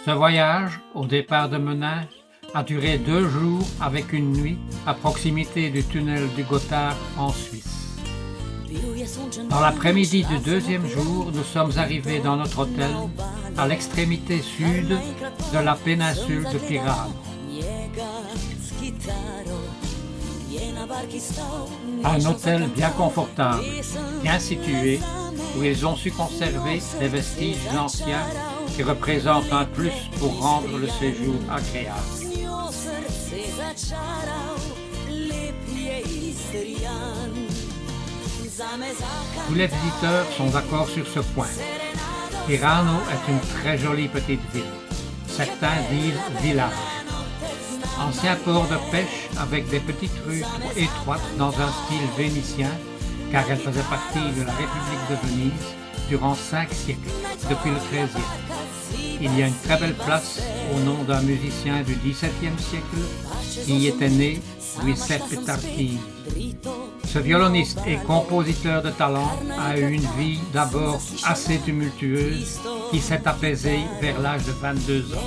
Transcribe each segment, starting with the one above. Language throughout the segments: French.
Ce voyage, au départ de Menin, a duré 2 jours avec une nuit à proximité du tunnel du Gothard en Suisse. Dans l'après-midi du 2e jour, nous sommes arrivés dans notre hôtel à l'extrémité sud de la péninsule de Pirano. Un hôtel bien confortable, bien situé, où ils ont su conserver des vestiges anciens qui représentent un plus pour rendre le séjour agréable. Tous les visiteurs sont d'accord sur ce point. Pirano est une très jolie petite ville. Certains disent village. Ancien port de pêche avec des petites rues étroites dans un style vénitien, car elle faisait partie de la République de Venise durant 5 siècles, depuis le XIIIe. Il y a une très belle place au nom d'un musicien du XVIIe siècle qui y était né, Giuseppe Tartini. Ce violoniste et compositeur de talent a eu une vie d'abord assez tumultueuse qui s'est apaisée vers l'âge de 22 ans.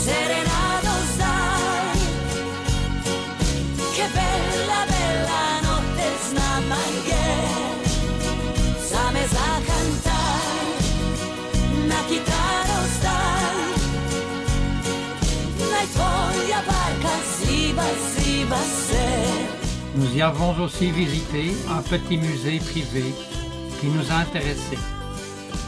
Serenados dai, che bella bella notte snamanguer, same za cantar, na chitarra stai, na tvoja barca ziba ziba ser. Nous y avons aussi visité un petit musée privé qui nous a intéressés,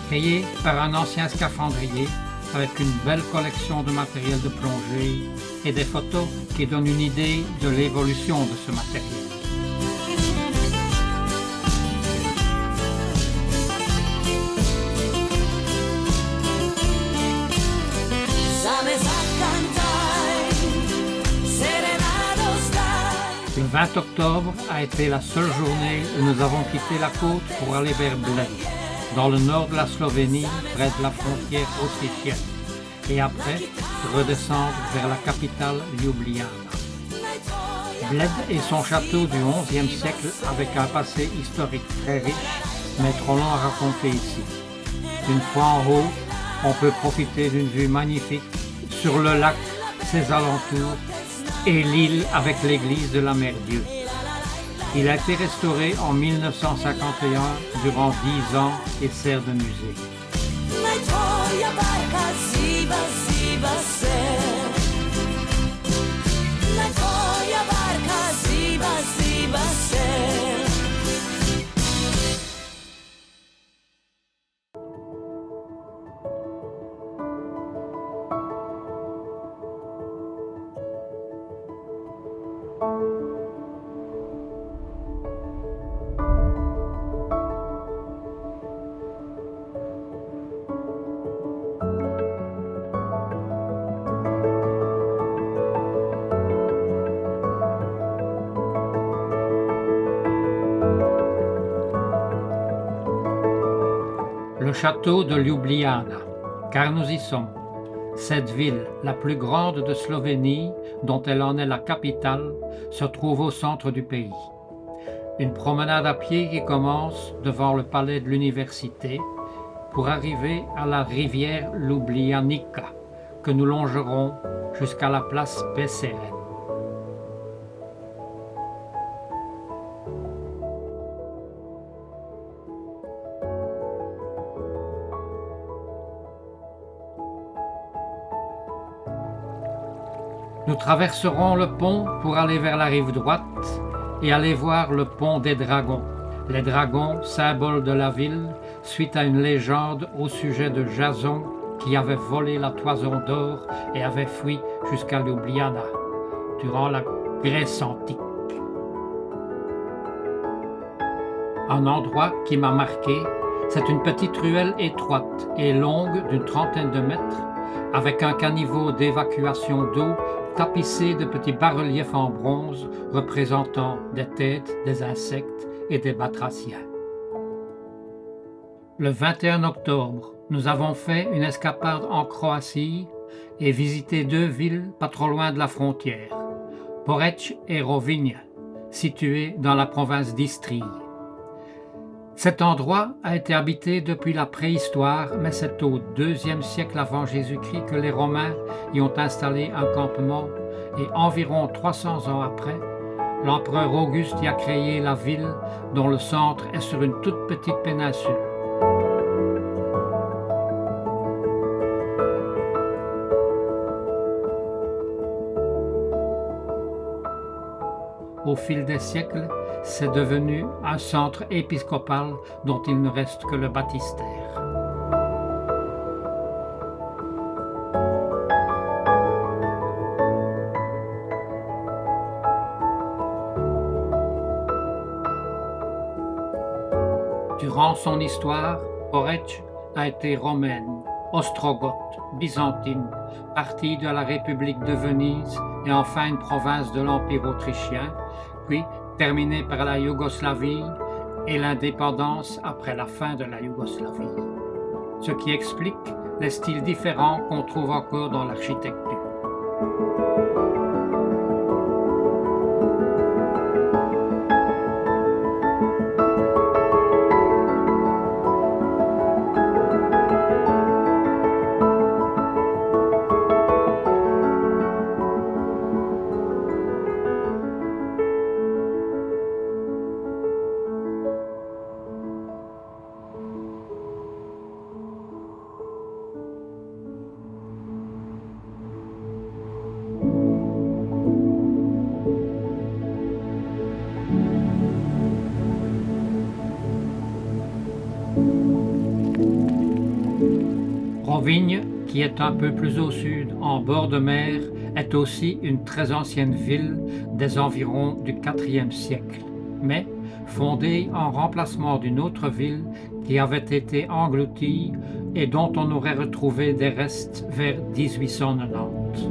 créé par un ancien scaphandrier avec une belle collection de matériel de plongée et des photos qui donnent une idée de l'évolution de ce matériel. Le 20 octobre a été la seule journée où nous avons quitté la côte pour aller vers Bled, dans le nord de la Slovénie, près de la frontière autrichienne, et après redescendre vers la capitale Ljubljana. Bled et son château du XIe siècle avec un passé historique très riche, mais trop long à raconter ici. Une fois en haut, on peut profiter d'une vue magnifique sur le lac, ses alentours et l'île avec l'église de la Mère Dieu. Il a été restauré en 1951 durant 10 ans et sert de musée. Le château de Ljubljana, car nous y sommes. Cette ville, la plus grande de Slovénie, dont elle en est la capitale, se trouve au centre du pays. Une promenade à pied qui commence devant le palais de l'université pour arriver à la rivière Ljubljanica, que nous longerons jusqu'à la place Pešeren. Nous traverserons le pont pour aller vers la rive droite et aller voir le pont des dragons. Les dragons, symbole de la ville, suite à une légende au sujet de Jason qui avait volé la toison d'or et avait fui jusqu'à Ljubljana durant la Grèce antique. Un endroit qui m'a marqué, c'est une petite ruelle étroite et longue d'une trentaine de mètres avec un caniveau d'évacuation d'eau tapissé de petits bas-reliefs en bronze représentant des têtes, des insectes et des batraciens. Le 21 octobre, nous avons fait une escapade en Croatie et visité 2 villes pas trop loin de la frontière, Poreč et Rovinj, situées dans la province d'Istrie. Cet endroit a été habité depuis la préhistoire, mais c'est au IIe siècle avant Jésus-Christ que les Romains y ont installé un campement et environ 300 ans après, l'empereur Auguste y a créé la ville dont le centre est sur une toute petite péninsule. Au fil des siècles, c'est devenu un centre épiscopal dont il ne reste que le baptistère. Durant son histoire, Poreč a été romaine, ostrogoth, byzantine, partie de la République de Venise et enfin une province de l'Empire autrichien, puis terminée par la Yougoslavie et l'indépendance après la fin de la Yougoslavie. Ce qui explique les styles différents qu'on trouve encore dans l'architecture. Rovinj, qui est un peu plus au sud, en bord de mer, est aussi une très ancienne ville des environs du IVe siècle, mais fondée en remplacement d'une autre ville qui avait été engloutie et dont on aurait retrouvé des restes vers 1890.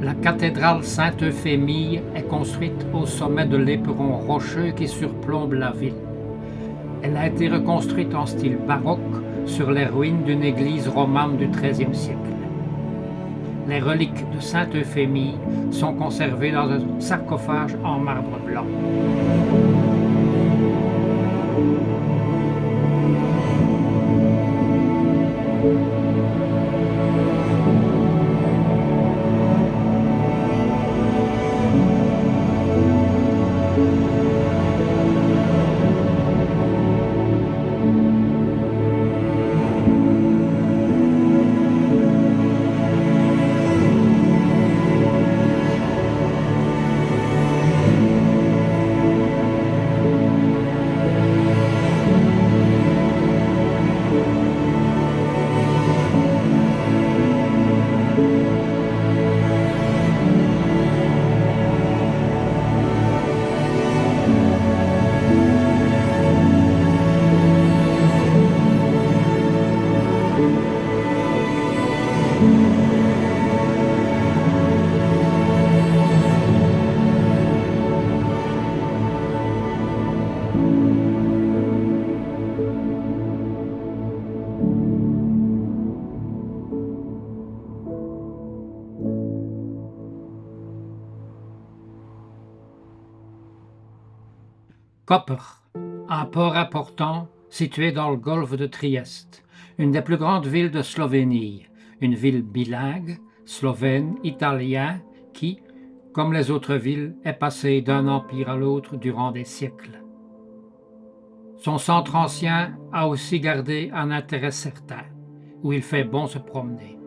La cathédrale Sainte-Euphémie est construite au sommet de l'éperon rocheux qui surplombe la ville. Elle a été reconstruite en style baroque sur les ruines d'une église romane du XIIIe siècle. Les reliques de Sainte-Euphémie sont conservées dans un sarcophage en marbre blanc. Koper, un port important située dans le golfe de Trieste, une des plus grandes villes de Slovénie, une ville bilingue, slovène-italien, qui, comme les autres villes, est passée d'un empire à l'autre durant des siècles. Son centre ancien a aussi gardé un intérêt certain, où il fait bon se promener.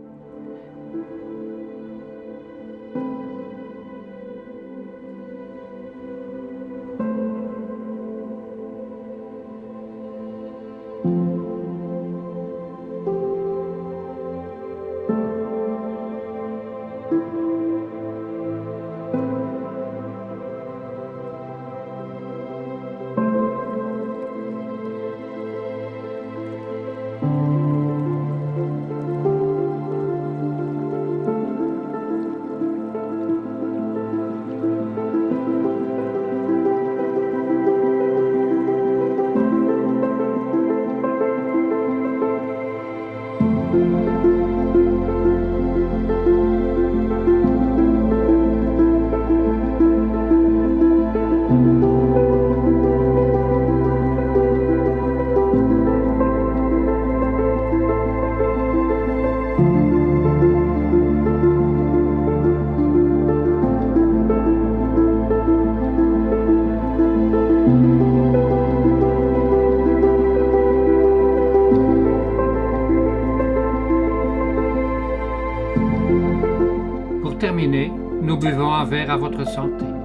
Pour terminer, nous buvons un verre à votre santé.